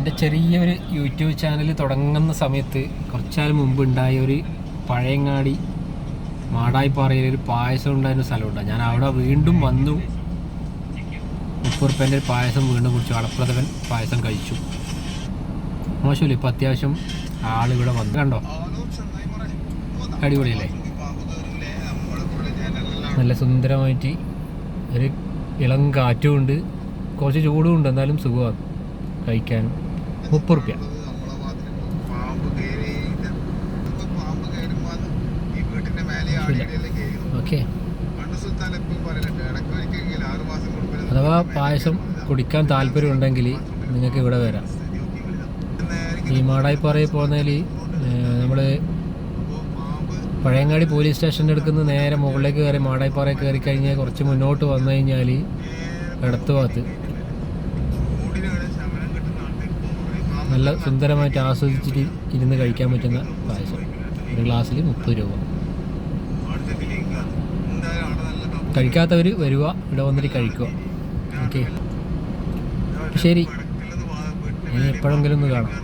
എൻ്റെ ചെറിയൊരു YouTube channel തുടങ്ങുന്ന സമയത്ത് കുറച്ചാൽ മുമ്പ് ഉണ്ടായ ഒരു പഴയങ്ങാടി മാടായിപ്പാറയിലൊരു പായസം ഉണ്ടായിരുന്ന സ്ഥലമുണ്ട്. ഞാൻ അവിടെ വീണ്ടും വന്നു. 30 റുപ്യേൻ്റെ ഒരു പായസം വീണ്ടും കുടിച്ചു. അടപ്രഥമൻ പായസം കഴിച്ചു. മോശമില്ല, ഇപ്പം അത്യാവശ്യം ആളിവിടെ വന്നു. കണ്ടോ, അടിപൊളിയല്ലേ? നല്ല സുന്ദരമായിട്ട് ഒരു ഇളം കാറ്റും ഉണ്ട്, കുറച്ച് ചൂടും ഉണ്ട്, എന്നാലും സുഖമാണ് കഴിക്കാനും. 30 റുപ്യ. ഓക്കെ. അഥവാ പായസം കുടിക്കാൻ താല്പര്യമുണ്ടെങ്കിൽ നിങ്ങൾക്ക് ഇവിടെ വരാം. ഈ മാടായിപ്പാറയിൽ പോകുന്നതിൽ നമ്മൾ പഴയങ്ങാടി പോലീസ് സ്റ്റേഷൻ്റെ അടുക്കുന്ന നേരെ മുകളിലേക്ക് കയറി മാടായിപ്പാറയിൽ കയറി കഴിഞ്ഞാൽ കുറച്ച് മുന്നോട്ട് വന്നു കഴിഞ്ഞാൽ ഇടത്ത് ഭാഗത്ത് നല്ല സുന്ദരമായിട്ട് ആസ്വദിച്ചിട്ട് ഇരുന്ന് കഴിക്കാൻ പറ്റുന്ന പായസം. ഒരു ഗ്ലാസ്സിൽ 30 രൂപ. കഴിക്കാത്തവർ വരിക, ഇവിടെ വന്നിട്ട് കഴിക്കുക. ഓക്കെ, ശരി. ഇനി എപ്പോഴെങ്കിലും ഒന്ന് കാണാം.